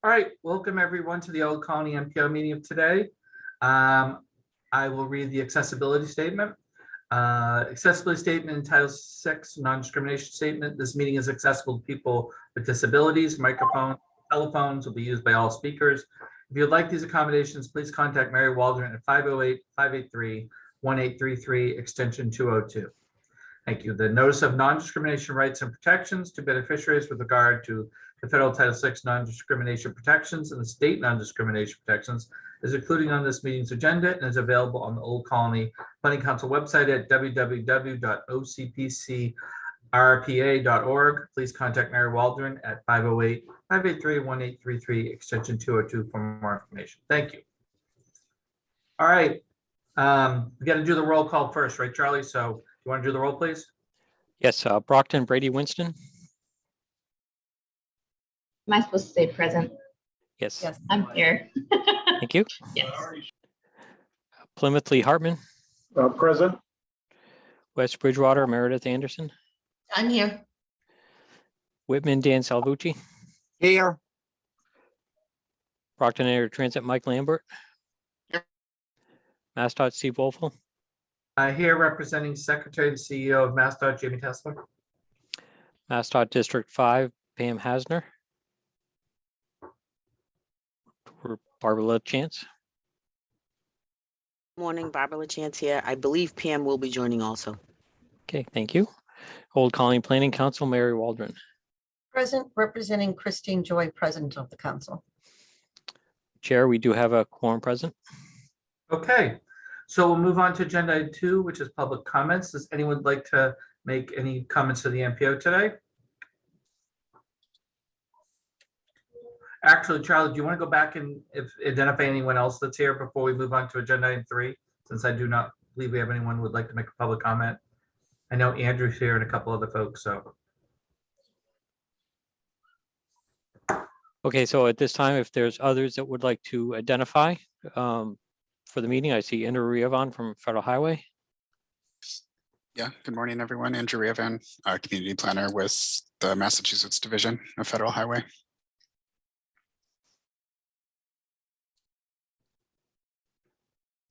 All right, welcome everyone to the Old Colony MPO meeting of today. I will read the accessibility statement. Accessibility statement in Title VI, non-discrimination statement. This meeting is accessible to people with disabilities. Microphones, telephones will be used by all speakers. If you'd like these accommodations, please contact Mary Waldron at 508-583-1833, extension 202. Thank you. The notice of non-discrimination rights and protections to beneficiaries with regard to the federal Title VI non-discrimination protections and the state non-discrimination protections is included on this meeting's agenda and is available on the Old Colony Planning Council website at www.ocpcrpa.org. Please contact Mary Waldron at 508-583-1833, extension 202 for more information. Thank you. All right. We got to do the roll call first, right, Charlie? So you want to do the roll, please? Yes, Brockton, Brady, Winston. Am I supposed to say present? Yes. Yes, I'm here. Thank you. Yes. Plymouth, Lee Hartman. Present. West Bridgewater, Meredith Anderson. I'm here. Whitman, Dan Salvucci. Here. Brockton Area Transit, Mike Lambert. Here. MassDOT, Steve Wolfel. Here representing Secretary and CEO of MassDOT, Jamie Tesler. MassDOT District 5, Pam Hasner. Barbara LaChance. Morning, Barbara LaChance here. I believe Pam will be joining also. Okay, thank you. Old Colony Planning Council, Mary Waldron. Present, representing Christine Joy, President of the Council. Chair, we do have a quorum present. Okay, so we'll move on to agenda item 2, which is public comments. Does anyone like to make any comments to the MPO today? Actually, Charlie, do you want to go back and identify anyone else that's here before we move on to agenda item 3? Since I do not believe we have anyone who would like to make a public comment. I know Andrew's here and a couple other folks, so. Okay, so at this time, if there's others that would like to identify for the meeting, I see Andrew Riavan from Federal Highway. Yeah, good morning, everyone. Andrew Riavan, community planner with the Massachusetts Division of Federal Highway.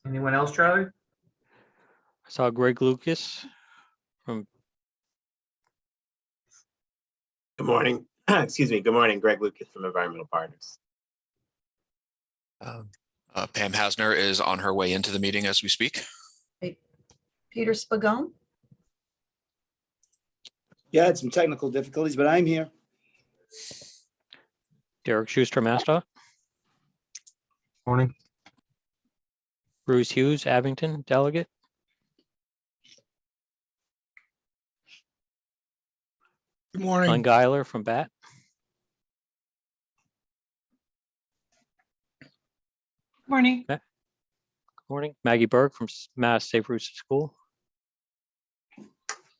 Anyone else, Charlie? I saw Greg Lucas from. Good morning. Excuse me. Good morning. Greg Lucas from Environmental Partners. Pam Hasner is on her way into the meeting as we speak. Peter Spagone. Yeah, had some technical difficulties, but I'm here. Derek Schuster, MassDOT. Morning. Bruce Hughes, Abington, delegate. Good morning. Glenn Geiler from BAT. Morning. Good morning. Maggie Berg from Mass Safe Routes to School.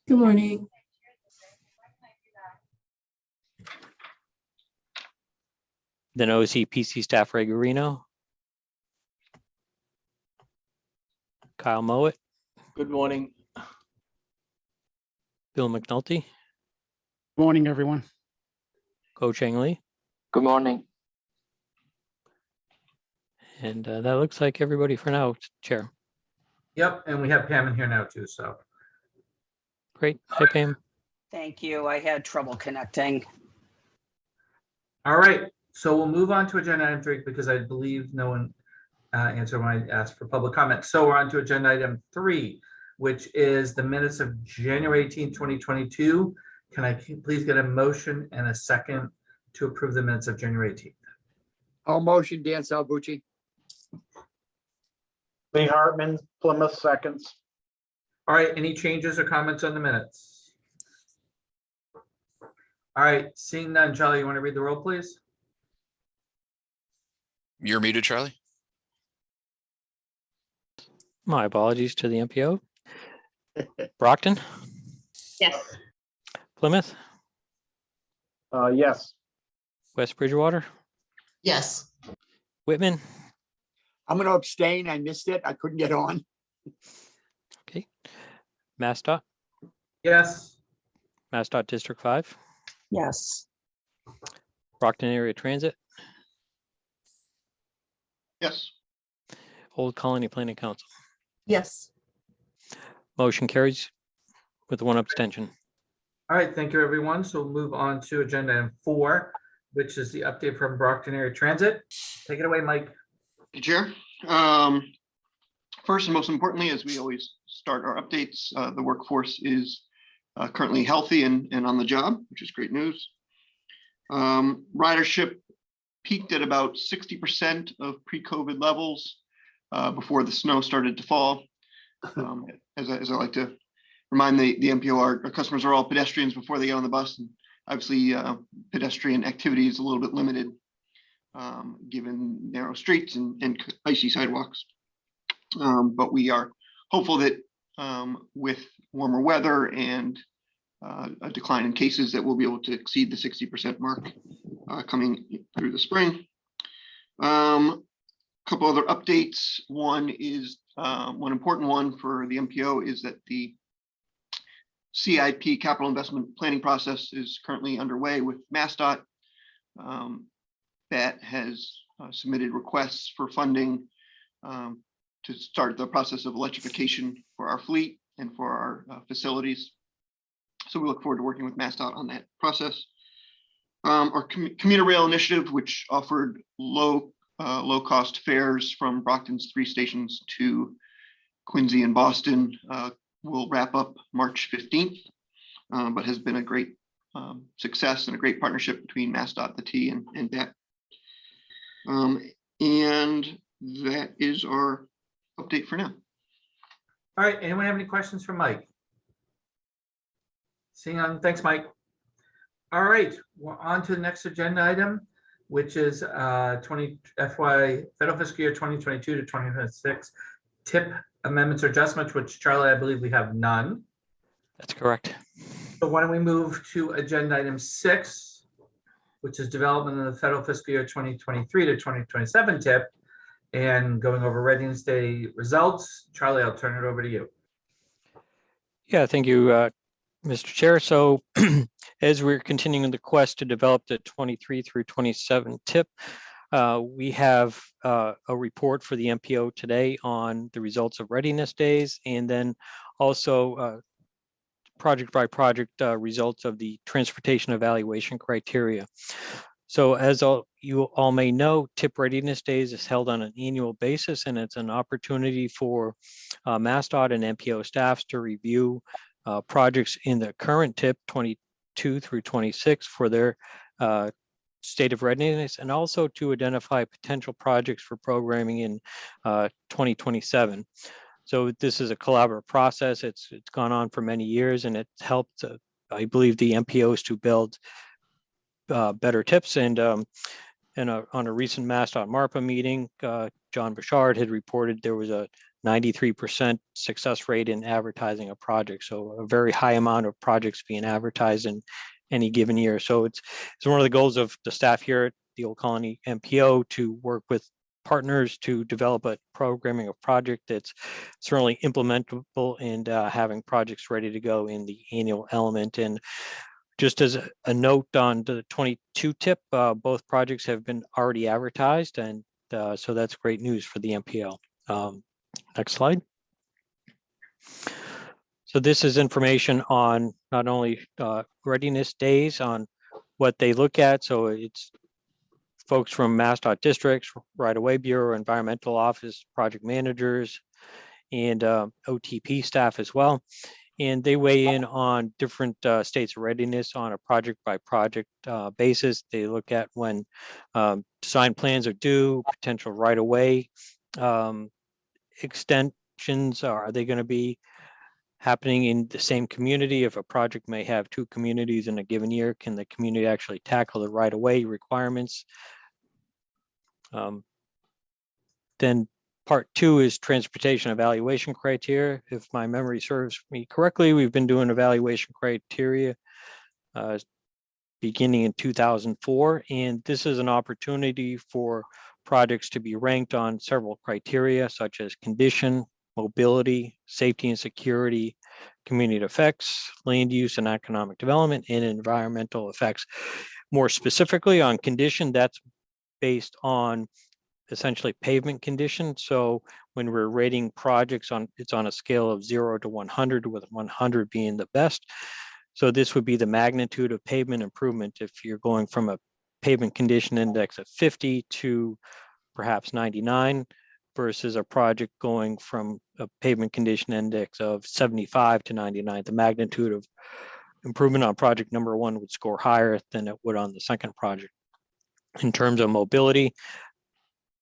Good morning. Then OCPC staff Regularino. Kyle Mowat, Good morning. Bill McNulty, Morning, everyone. Ko Cheng Lee, Good morning. and that looks like everybody for now, Chair. Yep, and we have Pam in here now too, so. Great. Hi, Pam. Thank you. I had trouble connecting. All right, so we'll move on to agenda item 3 because I believe no one answered when I asked for public comment. So we're on to agenda item 3, which is the minutes of January 18, 2022. Can I please get a motion and a second to approve the minutes of January 18th? All motion, Dan Salvucci. Lee Hartman, Plymouth, seconds. All right, any changes or comments on the minutes? All right, seeing none, Charlie, you want to read the roll, please? You're muted, Charlie. My apologies to the MPO. Brockton, Yes. Plymouth, Yes. West Bridgewater, Yes. Whitman. I'm going to abstain. I missed it. I couldn't get on. Okay. MassDOT, Yes. MassDOT District 5, Yes. Brockton Area Transit, Yes. Old Colony Planning Council. Yes. Motion carries with one abstention. All right, thank you, everyone. So we'll move on to agenda item 4, which is the update from Brockton Area Transit. Take it away, Mike. Chair. First and most importantly, as we always start our updates, the workforce is currently healthy and on the job, which is great news. Ridership peaked at about 60% of pre-COVID levels before the snow started to fall. As I like to remind the MPO, our customers are all pedestrians before they get on the bus. And obviously, pedestrian activity is a little bit limited given narrow streets and icy sidewalks. But we are hopeful that with warmer weather and a decline in cases that we'll be able to exceed the 60% mark coming through the spring. Couple other updates. One is one important one for the MPO is that the CIP capital investment planning process is currently underway with MassDOT. That has submitted requests for funding to start the process of electrification for our fleet and for our facilities. So we look forward to working with MassDOT on that process. Our commuter rail initiative, which offered low cost fares from Brockton's 3 stations to Quincy and Boston, will wrap up March 15th, but has been a great success and a great partnership between MassDOT, the T, and BET. And that is our update for now. All right, anyone have any questions for Mike? Seeing none, thanks, Mike. All right, we're on to the next agenda item, which is FY Federal Fiscal Year 2022 to 2026 TIP amendments or adjustments, which Charlie, I believe we have none. That's correct. So why don't we move to agenda item 6, which is development of the Federal Fiscal Year 2023 to 2027 TIP and going over Readiness Day results. Charlie, I'll turn it over to you. Yeah, thank you, Mr. Chair. So as we're continuing the quest to develop the 23 through 27 TIP, we have a report for the MPO today on the results of Readiness Days, and then also project by project results of the transportation evaluation criteria. So as you all may know, TIP Readiness Days is held on an annual basis, and it's an opportunity for MassDOT and MPO staffs to review projects in the current TIP 22 through 26 for their state of readiness, and also to identify potential projects for programming in 2027. So this is a collaborative process. It's gone on for many years, and it's helped, I believe, the MPOs to build better tips. And on a recent MassDOT MARPA meeting, John Bouchard had reported there was a 93% success rate in advertising a project. So a very high amount of projects being advertised in any given year. So it's one of the goals of the staff here at the Old Colony MPO to work with partners to develop a programming of project that's certainly implementable and having projects ready to go in the annual element. And just as a note on the 22 TIP, both projects have been already advertised, and so that's great news for the MPO. Next slide. So this is information on not only readiness days, on what they look at. So it's folks from MassDOT districts, right-of-way bureau, environmental office, project managers, and OTP staff as well. And they weigh in on different states of readiness on a project by project basis. They look at when design plans are due, potential right-of-way extensions. Are they going to be happening in the same community? If a project may have 2 communities in a given year, can the community actually tackle the right-of-way requirements? Then part 2 is transportation evaluation criteria. If my memory serves me correctly, we've been doing evaluation criteria beginning in 2004, and this is an opportunity for projects to be ranked on several criteria such as condition, mobility, safety and security, community effects, land use and economic development, and environmental effects. More specifically on condition, that's based on essentially pavement condition. So when we're rating projects it's on a scale of 0 to 100, with 100 being the best. So this would be the magnitude of pavement improvement if you're going from a pavement condition index of 50 to perhaps 99 versus a project going from a pavement condition index of 75 to 99. The magnitude of improvement on project number 1 would score higher than it would on the second project. In terms of mobility,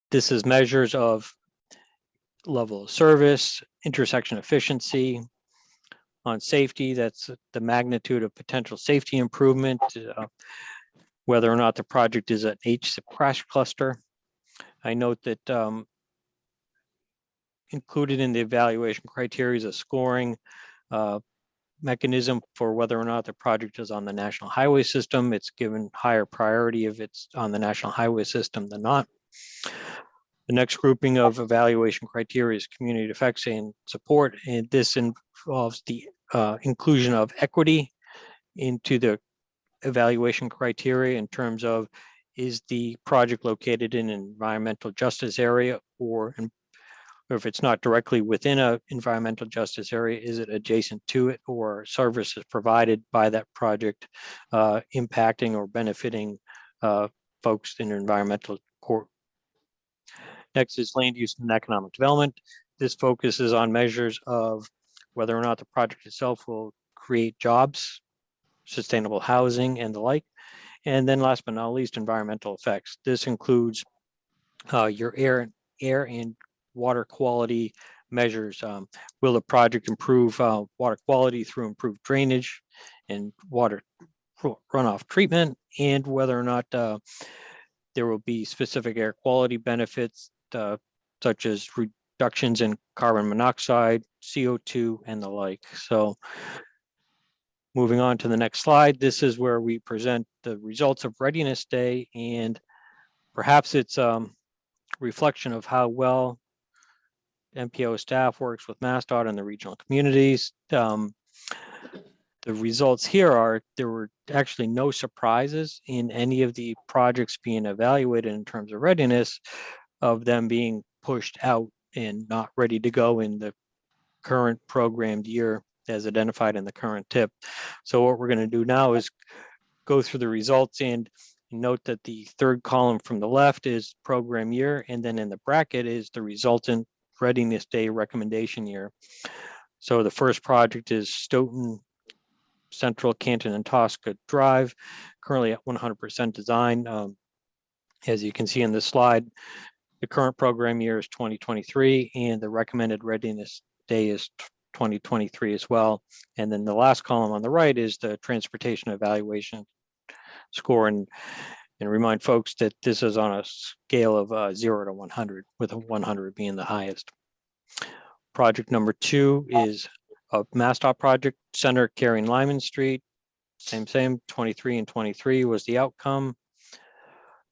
this is measures of level of service, intersection efficiency. On safety, that's the magnitude of potential safety improvement, whether or not the project is an HSIP crash cluster. I note that included in the evaluation criteria is a scoring mechanism for whether or not the project is on the national highway system. It's given higher priority if it's on the national highway system than not. The next grouping of evaluation criteria is community effects and support, and this involves the inclusion of equity into the evaluation criteria in terms of, is the project located in an environmental justice area, or if it's not directly within an environmental justice area, is it adjacent to it, or services provided by that project impacting or benefiting folks in environmental court. Next is land use and economic development. This focuses on measures of whether or not the project itself will create jobs, sustainable housing, and the like. And then last but not least, environmental effects. This includes your air and water quality measures. Will the project improve water quality through improved drainage and water runoff treatment, and whether or not there will be specific air quality benefits such as reductions in carbon monoxide, CO2, and the like. So moving on to the next slide, this is where we present the results of Readiness Day, and perhaps it's reflection of how well MPO staff works with MassDOT and the regional communities. The results here are, there were actually no surprises in any of the projects being evaluated in terms of readiness of them being pushed out and not ready to go in the current programmed year as identified in the current tip. So what we're going to do now is go through the results and note that the third column from the left is program year, and then in the bracket is the resultant Readiness Day recommendation year. So the first project is Stoughton Central Canton and Tosca Drive, currently at 100% design. As you can see in this slide, the current program year is 2023, and the recommended Readiness Day is 2023 as well. And then the last column on the right is the transportation evaluation score, and remind folks that this is on a scale of 0 to 100, with 100 being the highest. Project number 2 is a MassDOT project, Center Carrying Lyman Street. Same, 23 and 23 was the outcome.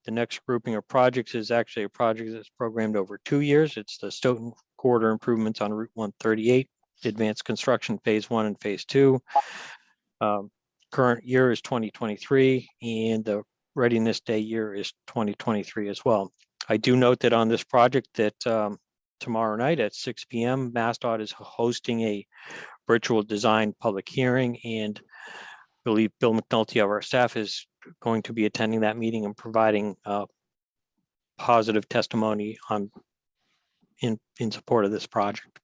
The next grouping of projects is actually a project that's programmed over 2 years. It's the Stoughton Corridor Improvements on Route 138, Advanced Construction Phase 1 and Phase 2. Current year is 2023, and the Readiness Day year is 2023 as well. I do note that on this project that tomorrow night at 6 p.m., MassDOT is hosting a virtual design public hearing, and I believe Bill McNulty of our staff is going to be attending that meeting and providing positive testimony in support of this project.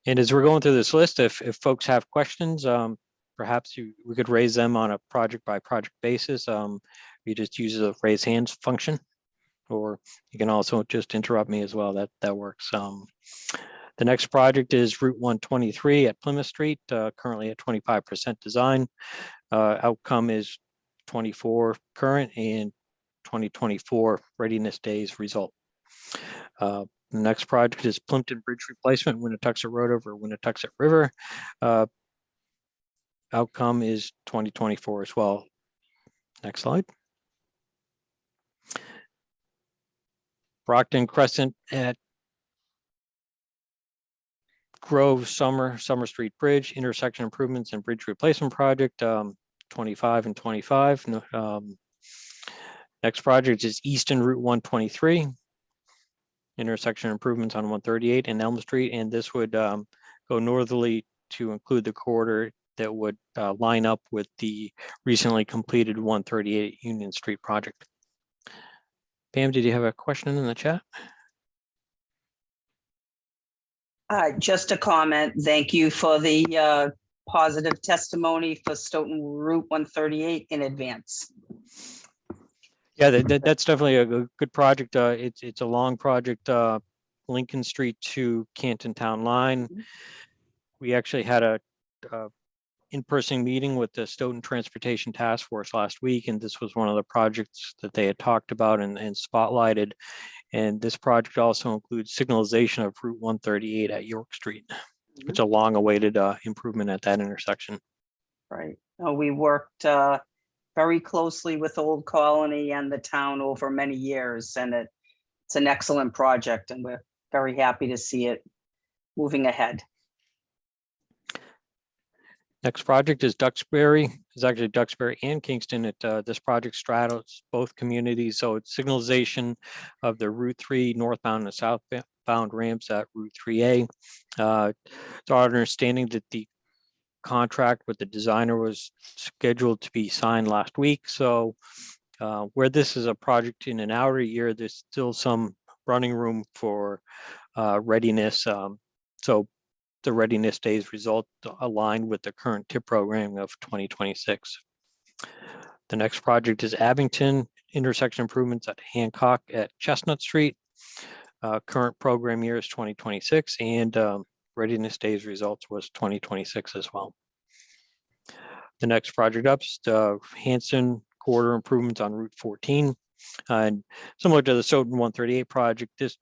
And as we're going through this list, if folks have questions, perhaps we could raise them on a project by project basis. You just use the raise hands function, or you can also just interrupt me as well. That works. The next project is Route 123 at Plymouth Street, currently at 25% design. Outcome is 24 current and 2024 Readiness Days result. The next project is Plimpton Bridge Replacement, Winnetoxet Road over Winnetoxet River. Outcome is 2024 as well. Next slide. Brockton Crescent at Grove Summer Street Bridge, intersection improvements and bridge replacement project, 25 and 25. Next project is Easton Route 123, intersection improvements on 138 and Elm Street, and this would go northerly to include the corridor that would line up with the recently completed 138 Union Street project. Pam, did you have a question in the chat? Just a comment. Thank you for the positive testimony for Stoughton Route 138 in advance. Yeah, that's definitely a good project. It's a long project, Lincoln Street to Canton Town Line. We actually had a in-person meeting with the Stoughton Transportation Task Force last week, and this was one of the projects that they had talked about and spotlighted. And this project also includes signalization of Route 138 at York Street. It's a long-awaited improvement at that intersection. Right. We worked very closely with Old Colony and the town over many years, and it's an excellent project, and we're very happy to see it moving ahead. Next project is Duxbury. It's actually Duxbury and Kingston. This project straddles both communities, so it's signalization of the Route 3 northbound and southbound ramps at Route 3A. It's our understanding that the contract with the designer was scheduled to be signed last week. So where this is a project in an outer year, there's still some running room for readiness. So the readiness days result aligned with the current TIP program of 2026. The next project is Abington intersection improvements at Hancock at Chestnut Street. Current program year is 2026, and readiness days results was 2026 as well. The next project up is the Hanson corridor improvements on Route 14. And similar to the Stoughton 138 project, this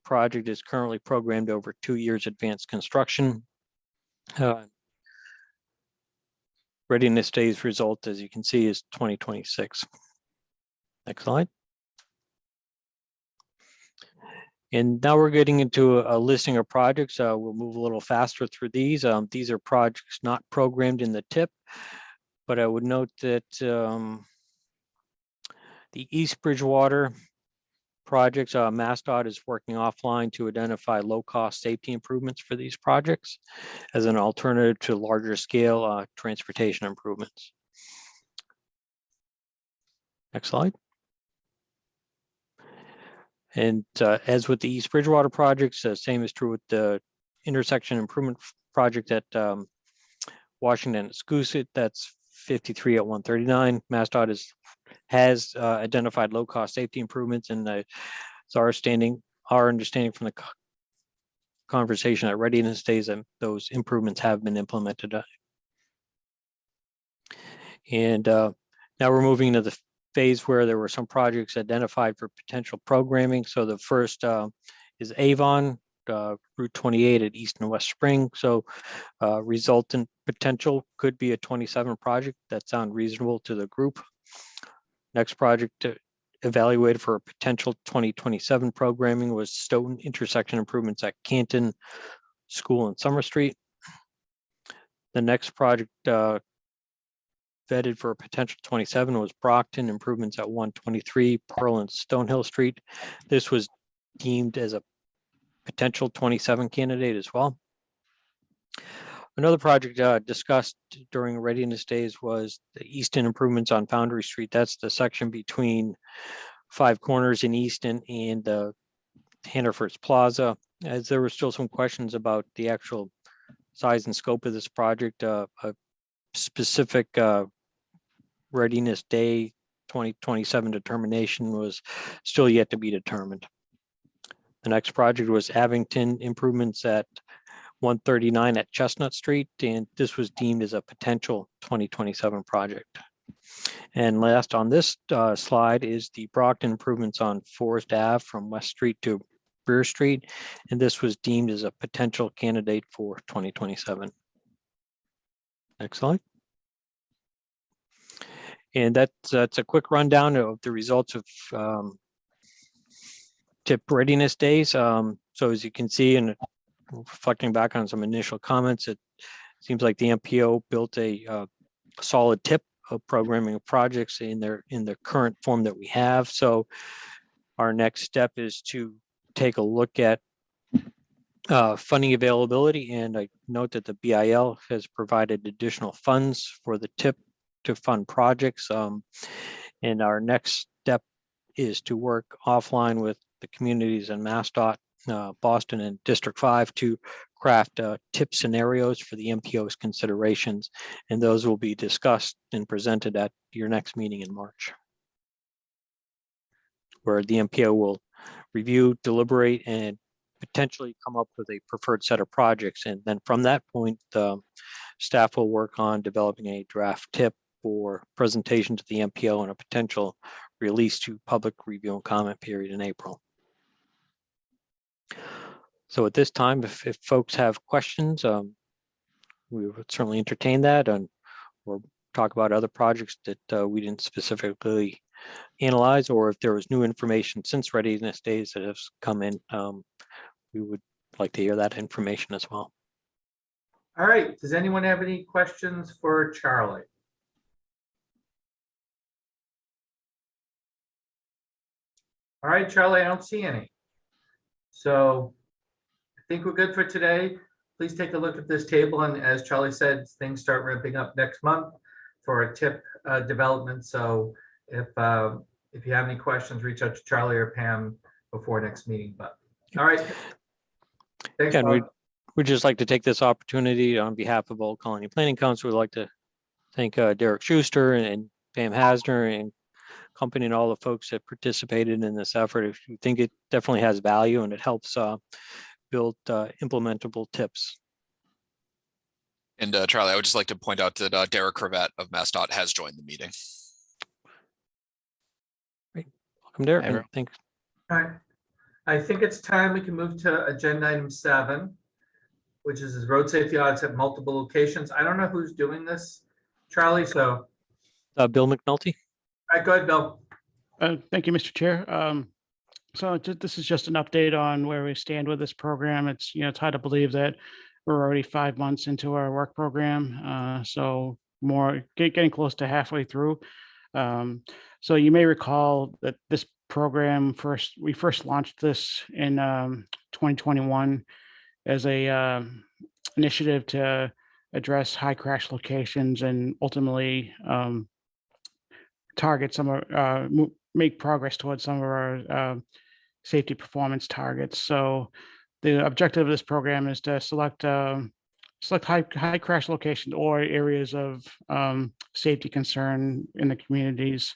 project is currently programmed over 2 years advanced construction. Readiness days result, as you can see, is 2026. Next slide. And now we're getting into a listing of projects. We'll move a little faster through these. These are projects not programmed in the TIP, but I would note that the East Bridgewater projects, MassDOT is working offline to identify low-cost safety improvements for these projects as an alternative to larger scale transportation improvements. Next slide. And as with the East Bridgewater projects, same is true with the intersection improvement project at Washington and Scoosett. That's 53 at 139. MassDOT has identified low-cost safety improvements, and it's our understanding from the conversation at readiness days that those improvements have been implemented. And now we're moving to the phase where there were some projects identified for potential programming. So the first is Avon, Route 28 at East and West Spring. So resultant potential could be a 27 project. That sounds reasonable to the group. Next project evaluated for a potential 2027 programming was Stoughton intersection improvements at Canton School and Summer Street. The next project vetted for a potential 27 was Brockton improvements at 123 Pearl and Stonehill Street. This was deemed as a potential 27 candidate as well. Another project discussed during readiness days was the Easton improvements on Foundry Street. That's the section between Five Corners in Easton and Hannaford's Plaza. As there were still some questions about the actual size and scope of this project, a specific readiness day 2027 determination was still yet to be determined. The next project was Abington improvements at 139 at Chestnut Street, and this was deemed as a potential 2027 project. And last on this slide is the Brockton improvements on Forest Ave from West Street to Breer Street, and this was deemed as a potential candidate for 2027. Next slide. And that's a quick rundown of the results of TIP readiness days. So as you can see, and reflecting back on some initial comments, it seems like the MPO built a solid TIP of programming of projects in the current form that we have. So our next step is to take a look at funding availability, and I note that the BIL has provided additional funds for the TIP to fund projects. And our next step is to work offline with the communities in MassDOT, Boston, and District 5 to craft TIP scenarios for the MPO's considerations, and those will be discussed and presented at your next meeting in March, where the MPO will review, deliberate, and potentially come up with a preferred set of projects. And then from that point, staff will work on developing a draft TIP for presentation to the MPO and a potential release to public review and comment period in April. So at this time, if folks have questions, we would certainly entertain that, and or talk about other projects that we didn't specifically analyze, or if there was new information since readiness days that has come in, we would like to hear that information as well. All right, does anyone have any questions for Charlie? All right, Charlie, I don't see any. So I think we're good for today. Please take a look at this table, and as Charlie said, things start ramping up next month for a TIP development. So if you have any questions, reach out to Charlie or Pam before next meeting. But all right, thanks. And we'd just like to take this opportunity on behalf of Old Colony Planning Council. We'd like to thank Derek Schuster and Pam Hasner and company and all the folks that participated in this effort. If you think it definitely has value and it helps build implementable tips. And Charlie, I would just like to point out that Derek Cravat of MassDOT has joined the meeting. Great. Welcome, Derek. Hey, And thanks. All right, I think it's time we can move to agenda item 7, which is road safety audits at multiple locations. I don't know who's doing this, Charlie, so. Bill McNulty. All right, go ahead, Bill. Thank you, Mr. Chair. This is just an update on where we stand with this program. It's, it's hard to believe that we're already 5 months into our work program. So getting close to halfway through. So you may recall that this program we first launched this in 2021 as a initiative to address high crash locations and ultimately target some of make progress towards some of our safety performance targets. So the objective of this program is to select high crash locations or areas of safety concern in the communities,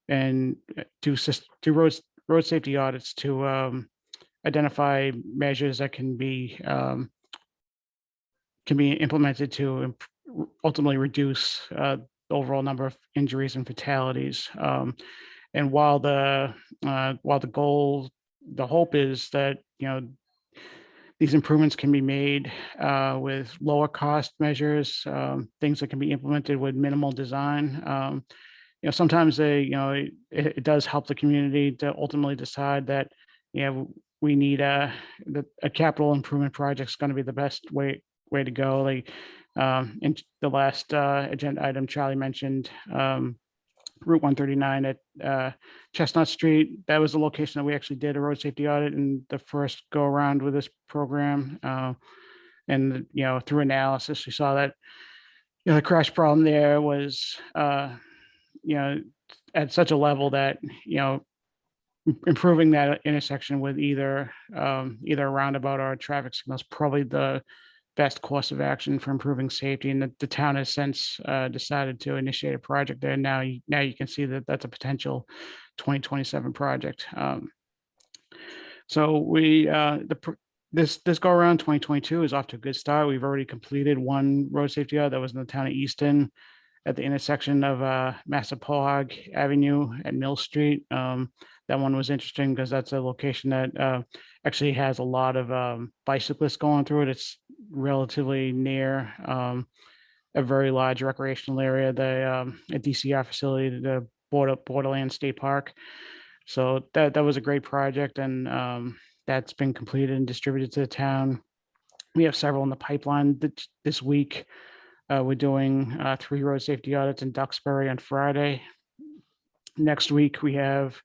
and do road safety audits to identify measures that can be implemented to ultimately reduce the overall number of injuries and fatalities. And while the hope is that these improvements can be made with lower cost measures, things that can be implemented with minimal design. Sometimes it does help the community to ultimately decide that we need a capital improvement project is going to be the best way to go. In the last agenda item, Charlie mentioned Route 139 at Chestnut Street. That was the location that we actually did a road safety audit in the first go around with this program. And through analysis, we saw that the crash problem there was at such a level that improving that intersection with either a roundabout or a traffic signal is probably the best course of action for improving safety. And the town has since decided to initiate a project there. Now you can see that that's a potential 2027 project. So this go around 2022 is off to a good start. We've already completed one road safety audit that was in the town of Easton at the intersection of Massapohog Avenue and Mill Street. That one was interesting because that's a location that actually has a lot of bicyclists going through it. It's relatively near a very large recreational area, a DCR facility, the Borderland State Park. So that was a great project, and that's been completed and distributed to the town. We have several in the pipeline this week. We're doing 3 road safety audits in Duxbury on Friday. Next week, we have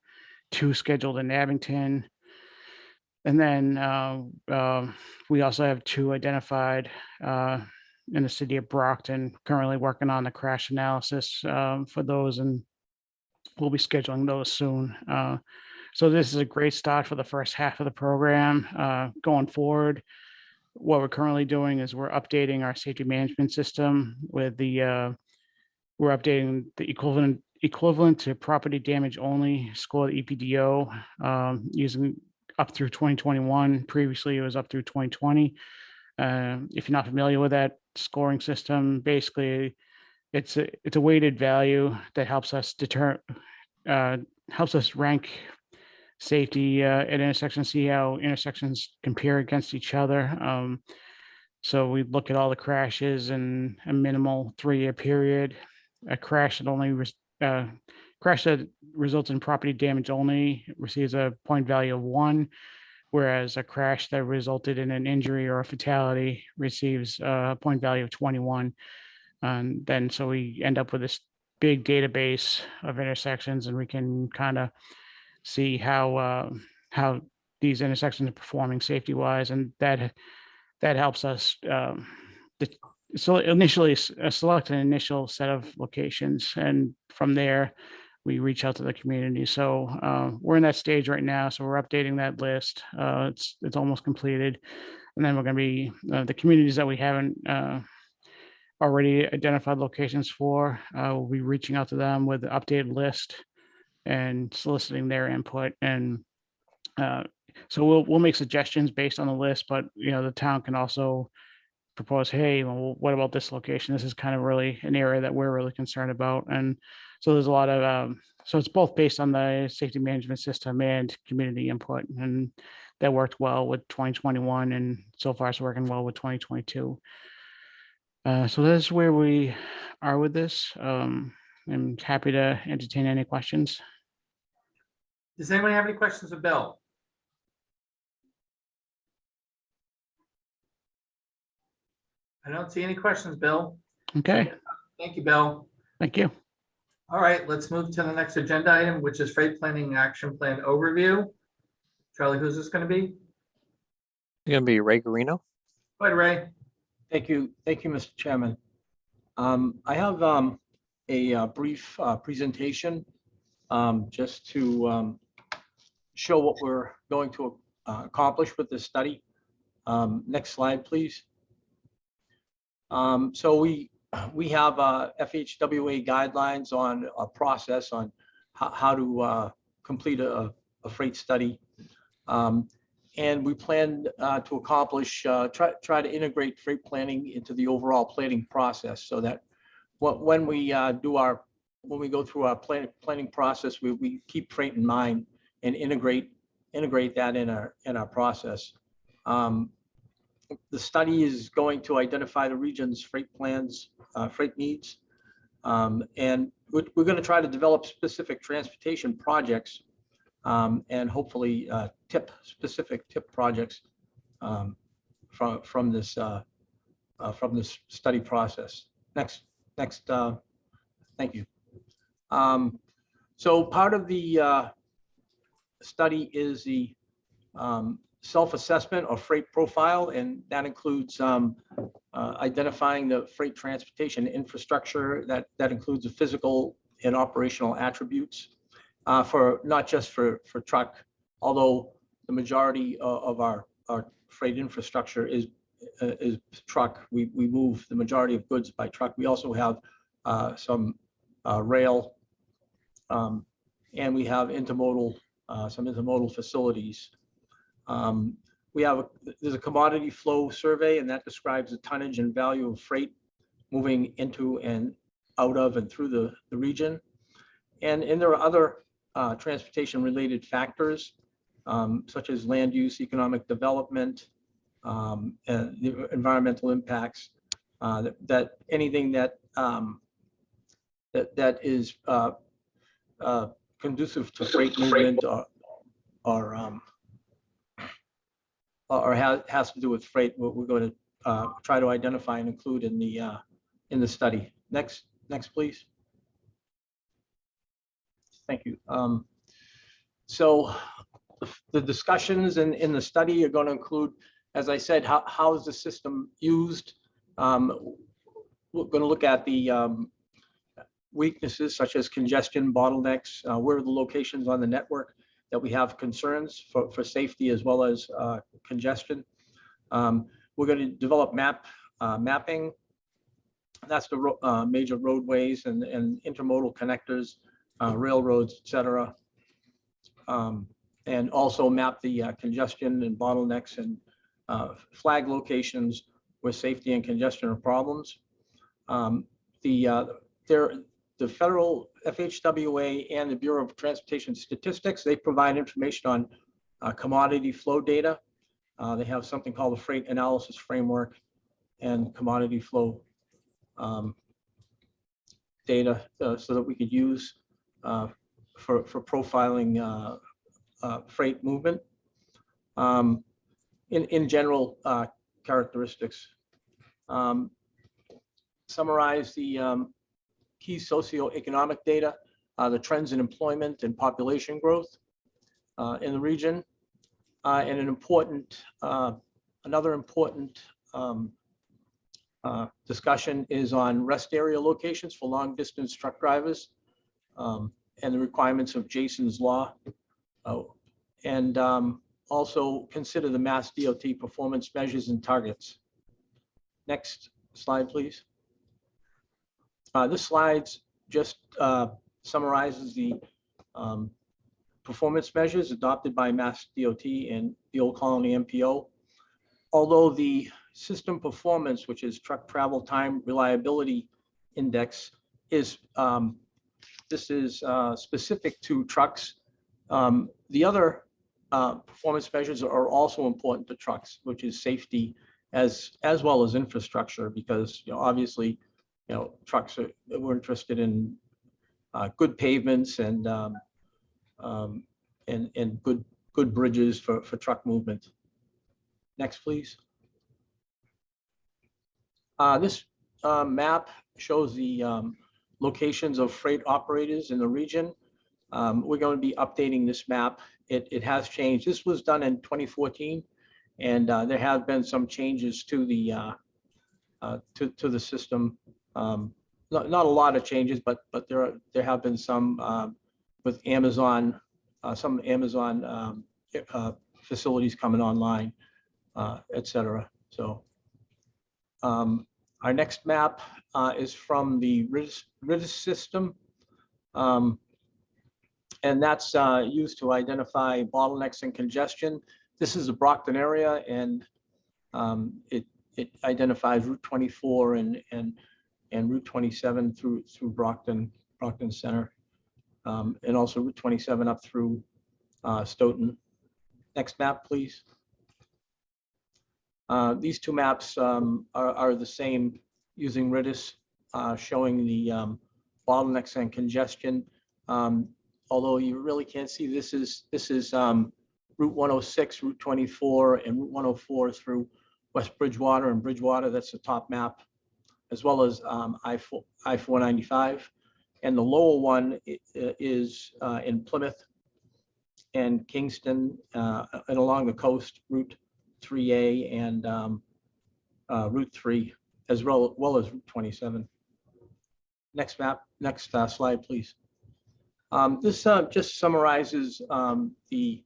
2 scheduled in Abington. And then we also have 2 identified in the city of Brockton, currently working on the crash analysis for those, and we'll be scheduling those soon. So this is a great start for the first half of the program. Going forward, what we're currently doing is we're updating our safety management system with the we're updating the equivalent to property damage only score, the EPDO, using up through 2021. Previously, it was up through 2020. If you're not familiar with that scoring system, basically it's a weighted value that helps us helps us rank safety at intersections, see how intersections compare against each other. So we look at all the crashes in a minimal 3-year period. A crash that results in property damage only receives a point value of 1, whereas a crash that resulted in an injury or a fatality receives a point value of 21. And then so we end up with this big database of intersections, and we can kind of see how these intersections are performing safety wise, and that helps us so initially select an initial set of locations, and from there we reach out to the community. So we're in that stage right now. So we're updating that list. It's almost completed, and then we're going to be the communities that we haven't already identified locations for. We'll be reaching out to them with the updated list and soliciting their input. And so we'll make suggestions based on the list, but the town can also propose, hey, well, what about this location? This is kind of really an area that we're really concerned about. And so there's a lot of so it's both based on the safety management system and community input, and that worked well with 2021, and so far it's working well with 2022. So that's where we are with this. I'm happy to entertain any questions. Does anyone have any questions of Bill? I don't see any questions, Bill. Okay, Thank you, Bill. thank you. All right, let's move to the next agenda item, which is freight planning action plan overview. Charlie, who's this going to be? It's going to be Ray Garino. Go ahead, Ray. Thank you, Mr. Chairman. I have a brief presentation just to show what we're going to accomplish with this study. Next slide, please. So we have FHWA guidelines on a process on how to complete a freight study. And we plan to accomplish, try to integrate freight planning into the overall planning process, so that when we go through our planning process, we keep freight in mind and integrate that in our process. The study is going to identify the region's freight plans, freight needs, and we're going to try to develop specific transportation projects and hopefully specific tip projects from this study process. Next, thank you. So part of the study is the self-assessment or freight profile, and that includes identifying the freight transportation infrastructure that includes the physical and operational attributes for not just for truck, although the majority of our freight infrastructure is truck. We move the majority of goods by truck. We also have some rail, and we have intermodal, some intermodal facilities. There's a commodity flow survey, and that describes the tonnage and value of freight moving into and out of and through the region. And there are other transportation related factors, such as land use, economic development, and the environmental impacts, that anything that is conducive to freight movement or has to do with freight, we're going to try to identify and include in the study. Next, please. Thank you. So the discussions in the study are going to include, as I said, how is the system used? We're going to look at the weaknesses such as congestion, bottlenecks, where are the locations on the network that we have concerns for safety as well as congestion. We're going to develop mapping. That's the major roadways and intermodal connectors, railroads, et cetera. And also map the congestion and bottlenecks and flag locations where safety and congestion are problems. The federal FHWA and the Bureau of Transportation Statistics, they provide information on commodity flow data. They have something called the Freight Analysis Framework and commodity flow data so that we could use for profiling freight movement. In general characteristics, summarize the key socioeconomic data, the trends in employment and population growth in the region, and another important discussion is on rest area locations for long distance truck drivers and the requirements of Jason's Law. And also consider the Mass DOT performance measures and targets. Next slide, please. This slide just summarizes the performance measures adopted by Mass DOT and the Old Colony MPO. Although the system performance, which is truck travel time reliability index, is this is specific to trucks. The other performance measures are also important to trucks, which is safety as well as infrastructure, because obviously trucks we're interested in good pavements and good bridges for truck movement. Next, please. This map shows the locations of freight operators in the region. We're going to be updating this map. It has changed. This was done in 2014, and there have been some changes to the system. Not a lot of changes, but there have been some with Amazon, some Amazon facilities coming online, et cetera. So our next map is from the RIDIS system. And that's used to identify bottlenecks and congestion. This is the Brockton area, and it identifies Route 24 and Route 27 through Brockton Center, and also Route 27 up through Stoughton. Next map, please. These two maps are the same using RIDIS, showing the bottlenecks and congestion. Although you really can't see, this is Route 106, Route 24, and Route 104 through West Bridgewater and Bridgewater. That's the top map, as well as I-495. And the lower one is in Plymouth and Kingston and along the coast, Route 3A and Route 3, as well as Route 27. Next map, next slide, please. This just summarizes the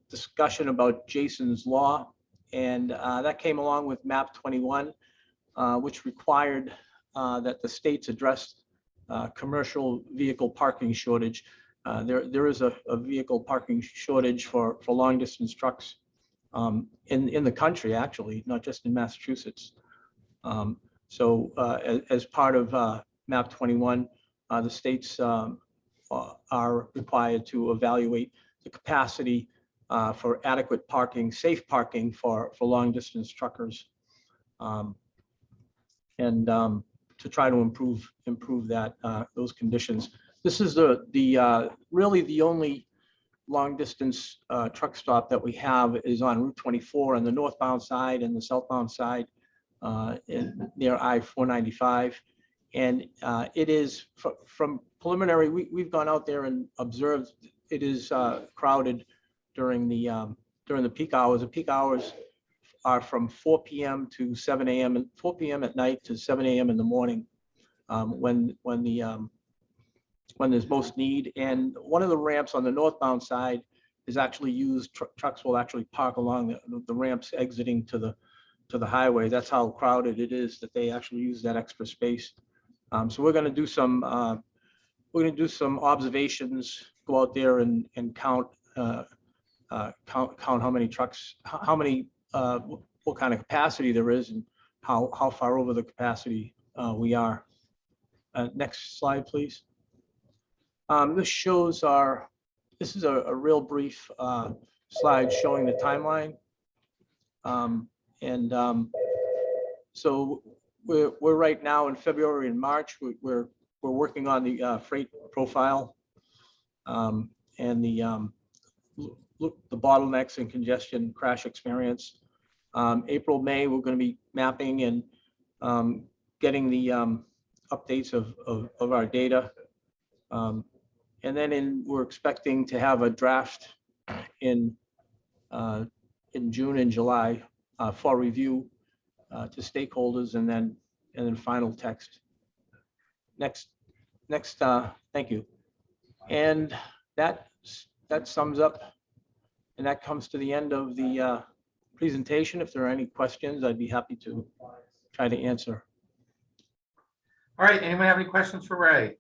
discussion about Jason's Law, and that came along with map 21, which required that the states address commercial vehicle parking shortage. There is a vehicle parking shortage for long distance trucks in the country, actually, not just in Massachusetts. As part of map 21, the states are required to evaluate the capacity for adequate parking, safe parking for long distance truckers, and to try to improve that those conditions. This is really the only long distance truck stop that we have is on Route 24 on the northbound side and the southbound side near I-495. And it is from preliminary, we've gone out there and observed it is crowded during the peak hours. The peak hours are from 4 p.m. to 7 a.m. and 4 p.m. at night to 7 a.m. in the morning, when there's most need. And one of the ramps on the northbound side is actually used. Trucks will actually park along the ramps exiting to the highway. That's how crowded it is that they actually use that extra space. So we're going to do some observations, go out there and count how many trucks, what kind of capacity there is, and how far over the capacity we are. Next slide, please. This is a real brief slide showing the timeline. So we're right now in February and March. We're working on the freight profile and the bottlenecks and congestion crash experience. April, May, we're going to be mapping and getting the updates of our data. And then we're expecting to have a draft in June and July for review to stakeholders, and then final text. Next, thank you. And that sums up, and that comes to the end of the presentation. If there are any questions, I'd be happy to try to answer. All right, anyone have any questions for Ray?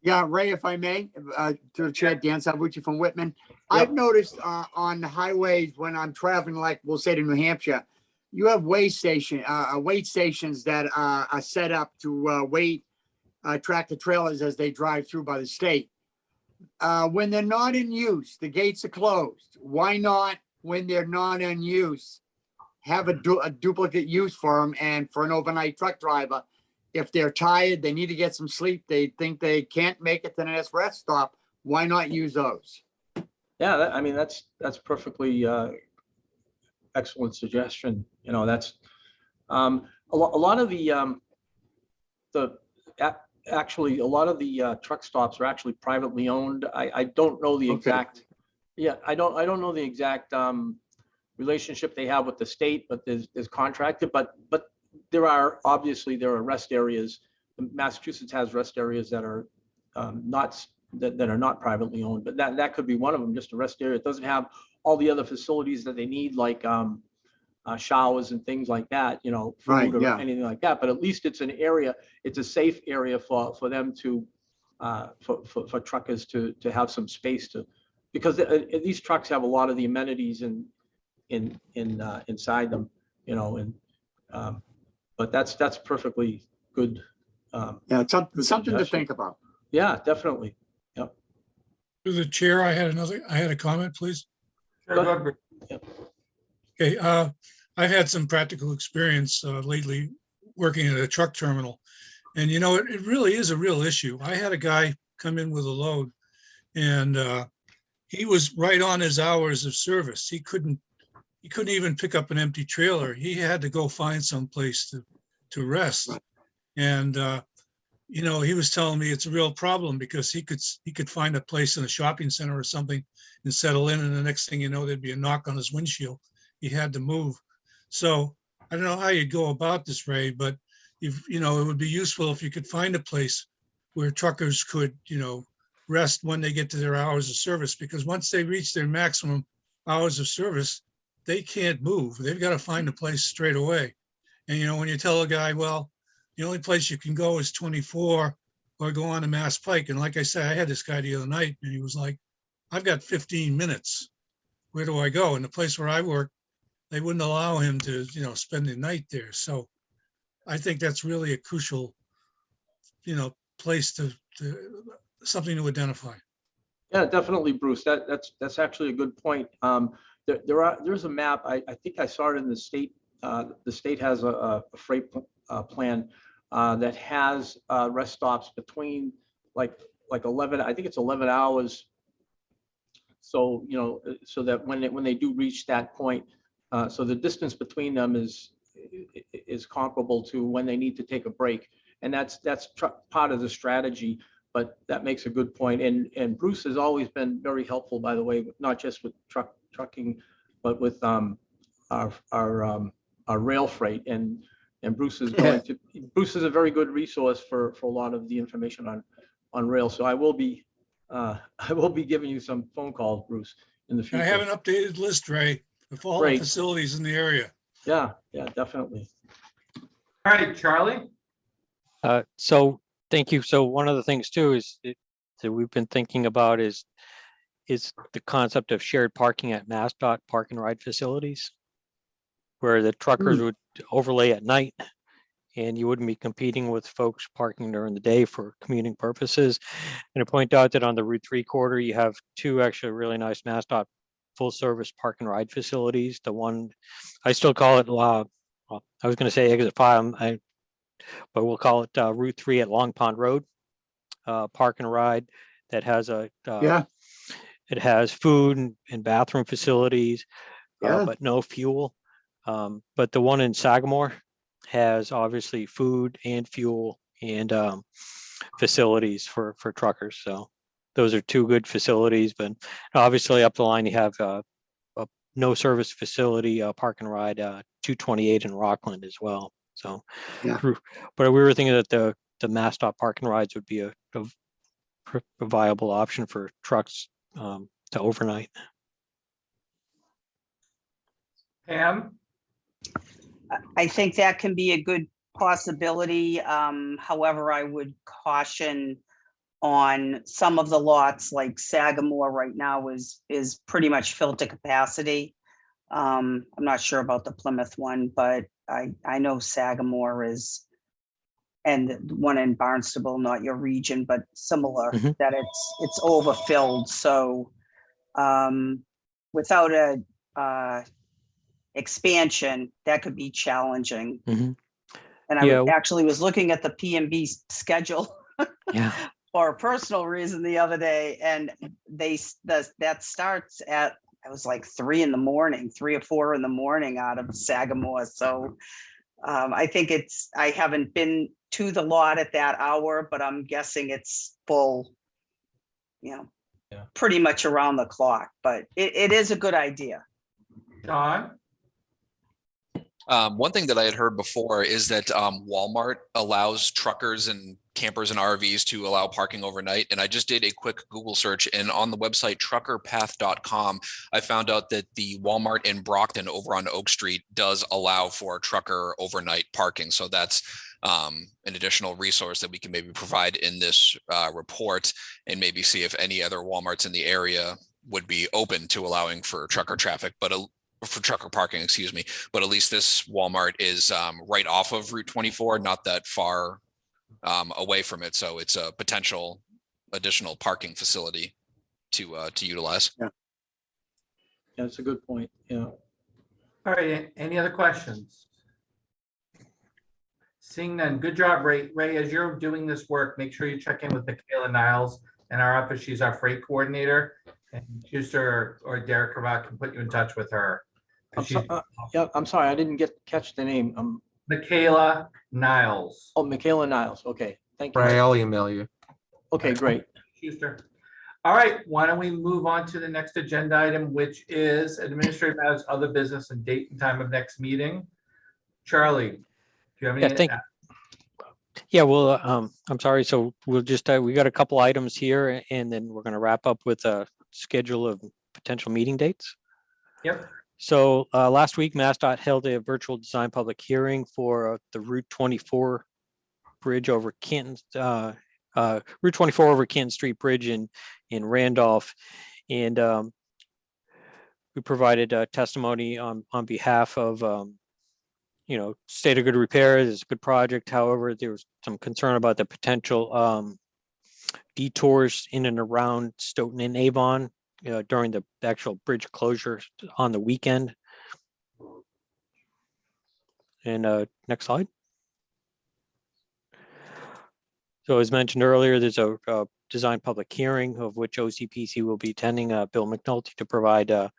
Yeah, Ray, if I may, to the chair, Dan Salvucci from Whitman. I've noticed on the highways when I'm traveling, like we'll say to New Hampshire, you have wait stations that are set up to wait tractor trailers as they drive through by the state. When they're not in use, the gates are closed. Why not, when they're not in use, have a duplicate use for them? And for an overnight truck driver, if they're tired, they need to get some sleep, they think they can't make it to the next rest stop, why not use those? Yeah, I mean, that's perfectly excellent suggestion. You know, that's a lot of the actually a lot of the truck stops are actually privately owned. I don't know the exact. Yeah, I don't know the exact relationship they have with the state, but there's contracted. But there are rest areas. Massachusetts has rest areas that are that are not privately owned, but that could be one of them, just a rest area. It doesn't have all the other facilities that they need, like showers and things like that, you know, food or anything like that. But at least it's an area, it's a safe area for them to, for truckers to have some space to, because these trucks have a lot of the amenities inside them, you know, and but that's perfectly good. Yeah, it's something to think about. Yeah, definitely. Yep. To the chair, I had a comment, please. Sure, go ahead. Yep. Okay, I've had some practical experience lately working at a truck terminal, and you know, it really is a real issue. I had a guy come in with a load, and he was right on his hours of service. He couldn't even pick up an empty trailer. He had to go find some place to rest. And you know, he was telling me it's a real problem because he could find a place in a shopping center or something and settle in, and the next thing you know, there'd be a knock on his windshield. He had to move. So I don't know how you'd go about this, Ray, but you know, it would be useful if you could find a place where truckers could, you know, rest when they get to their hours of service, because once they reach their maximum hours of service, they can't move. They've got to find a place straight away. And, you know, when you tell a guy, well, the only place you can go is 24 or go on to Mass Pike. And like I said, I had this guy the other night and he was like, I've got 15 minutes. Where do I go? And the place where I work, they wouldn't allow him to, you know, spend the night there. So I think that's really a crucial, you know, place to something to identify. Yeah, definitely, Bruce. That's actually a good point. There's a map. I think I saw it in the state. The state has a freight plan that has rest stops between like 11. I think it's 11 hours. So you know, so that when they do reach that point, so the distance between them is comparable to when they need to take a break, and that's part of the strategy. but that makes a good point. And Bruce has always been very helpful, by the way, not just with trucking, but with our rail freight. And Bruce is Bruce is a very good resource for a lot of the information on rail. So I will be giving you some phone calls, Bruce, in the future. I have an updated list, Ray, of all the Great. facilities in the area. Yeah, definitely. All right, Charlie? So thank you. So one of the things too is that we've been thinking about is the concept of shared parking at MassDOT park and ride facilities, where the truckers would overlay at night and you wouldn't be competing with folks parking during the day for commuting purposes. And to point out that on the Route 3 corridor, you have two actually really nice MassDOT full service park and ride facilities. The one, I still call it, well, I was going to say exit 5, but we'll call it Route 3 at Long Pond Road, park and ride that has it has food and bathroom facilities, but no fuel. But the one in Sagamore has obviously food and fuel and facilities for truckers. So those are two good facilities, but obviously up the line you have a no service facility, park and ride 228 in Rockland as well. So, but we were thinking that the MassDOT park and rides would be a viable option for trucks to overnight. Pam? I think that can be a good possibility. However, I would caution on some of the lots, like Sagamore right now is pretty much filled to capacity. I'm not sure about the Plymouth one, but I know Sagamore is, and the one in Barnstable, not your region, but similar, that it's overfilled. So without a expansion, that could be challenging. And I actually was looking at the PMB schedule for a personal reason the other day, and that starts at, I was like 3 or 4 in the morning out of Sagamore. So I think I haven't been to the lot at that hour, but I'm guessing it's full, pretty much around the clock, but it is a good idea. John? One thing that I had heard before is that Walmart allows truckers and campers and RVs to allow parking overnight. And I just did a quick Google search, and on the website truckerpath.com, I found out that the Walmart in Brockton over on Oak Street does allow for trucker overnight parking. So that's an additional resource that we can maybe provide in this report, and maybe see if any other Walmarts in the area would be open to allowing for trucker traffic, for trucker parking, excuse me. But at least this Walmart is right off of Route 24, not that far away from it. So it's a potential additional parking facility to utilize. Yeah, that's a good point. Yeah. All right, any other questions? Seeing none, good job, Ray. Ray, as you're doing this work, make sure you check in with Michaela Niles in our office. She's our freight coordinator, and Schuster or Derek Cravat can put you in touch with her. I'm sorry, I didn't catch the name. Michaela Niles. Oh, Michaela Niles. Okay, thank you. Ray, I'll email you. Okay, great. Schuster. All right, why don't we move on to the next agenda item, which is administrative matters, other business, and date and time of next meeting. Charlie, do you have any? Yeah, well, I'm sorry. So we'll just, we got a couple items here, and then we're going to wrap up with a schedule of potential meeting dates. Yep. So last week, MassDOT held a virtual design public hearing for the Route 24 bridge over Canton, Route 24 over Canton Street Bridge in Randolph. And we provided testimony on behalf of, state of good repair. It's a good project. However, there was some concern about the potential detours in and around Stoughton and Avon during the actual bridge closure on the weekend. And next slide. So as mentioned earlier, there's a design public hearing of which OCPC will be attending. Bill McNulty to provide a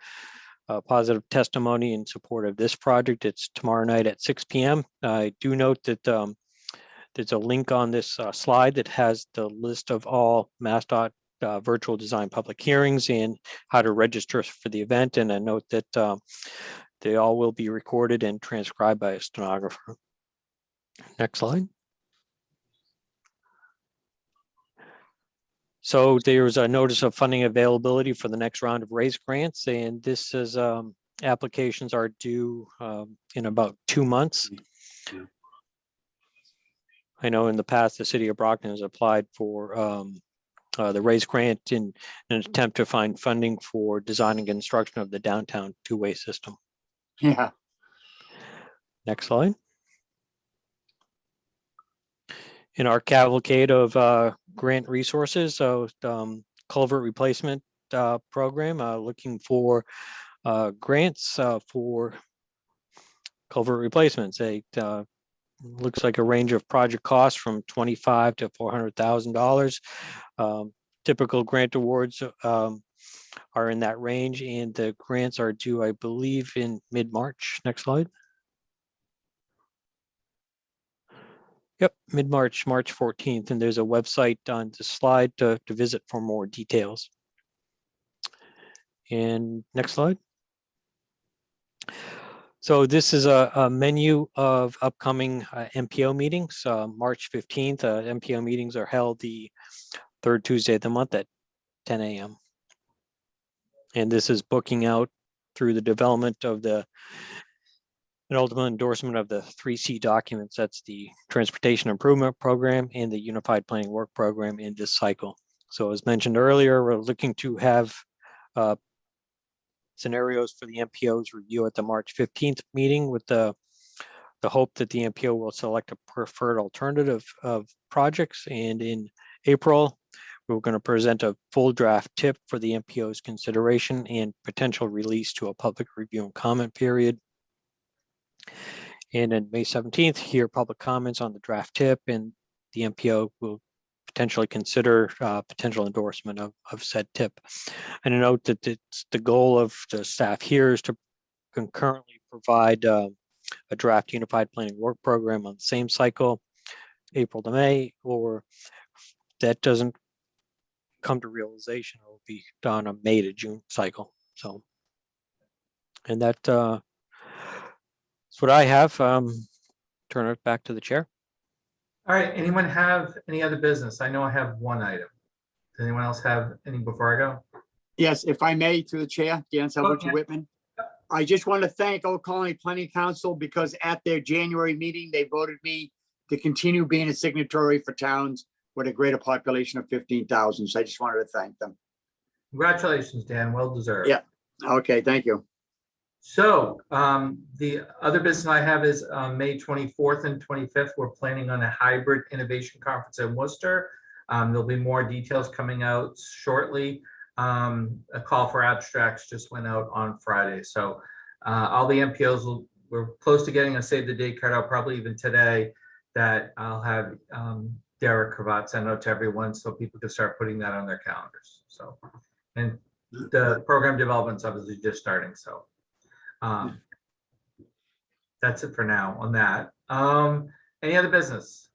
positive testimony in support of this project. It's tomorrow night at 6 p.m. I do note that There's a link on this slide that has the list of all MassDOT virtual design public hearings and how to register for the event. And a note that they all will be recorded and transcribed by a stenographer. Next slide. So there's a notice of funding availability for the next round of RAISE grants, and this is applications are due in about 2 months. I know in the past, the city of Brockton has applied for the RAISE grant in an attempt to find funding for design and construction of the downtown two-way system. Yeah. Next slide. In our cavalcade of grant resources, so culvert replacement program, looking for grants for culvert replacements. Looks like a range of project costs from $25,000 to $400,000. Typical grant awards are in that range, and the grants are due, I believe, in mid-March. Next slide. Yep, mid-March, March 14th, and there's a website on the slide to visit for more details. And next slide. So this is a menu of upcoming MPO meetings. March 15th, MPO meetings are held the third Tuesday of the month at 10 a.m. And this is booking out through the development of an ultimate endorsement of the 3C documents. That's the Transportation Improvement Program and the Unified Planning Work Program in this cycle. So as mentioned earlier, we're looking to have scenarios for the MPOs review at the March 15th meeting with the hope that the MPO will select a preferred alternative of projects. And in April, we're going to present a full draft tip for the MPO's consideration and potential release to a public review and comment period. And then May 17th, hear public comments on the draft tip, and the MPO will potentially consider potential endorsement of said tip. And a note that it's the goal of the staff here is to concurrently provide a draft unified planning work program on the same cycle, April to May, or that doesn't come to realization, it will be done a May to June cycle. So, and that that's what I have. Turn it back to the chair. All right, anyone have any other business? I know I have one item. Does anyone else have any before I go? Yes, if I may, through the chair, Dan Salvucci yeah. Whitman. I just want to thank Old Colony Planning Council because at their January meeting, they voted me to continue being a signatory for towns with a greater population of 15,000. So I just wanted to thank them. Congratulations, Dan, well deserved. Yeah, okay, thank you. So the other business I have is May 24th and 25th. We're planning on a hybrid innovation conference in Worcester. There'll be more details coming out shortly. A call for abstracts just went out on Friday. So all the MPOs we're close to getting a save the date card out, probably even today, that I'll have Derek Cravat send out to everyone so people can start putting that on their calendars. So, and the program development's obviously just starting. So that's it for now on that. Any other business?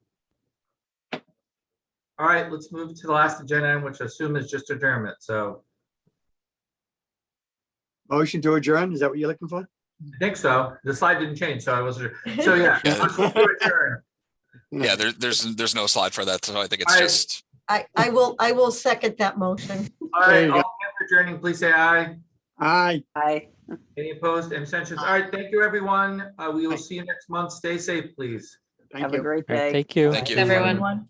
All right, let's move to the last agenda item, which I assume is just adjournment. So motion to adjourn, is that what you're looking for? I think so. The slide didn't change, so I wasn't. So yeah, motion to adjourn. Yeah, there's no slide for that, so I think it's All right. just. I will second that motion. All There right, you all go. in favor of adjourning, please say aye. Aye. Aye. Any opposed, abstentions? All right, thank you, everyone. We will see you next month. Stay safe, please. Thank Have you. a great All right, day. thank you. Thank you. Everyone.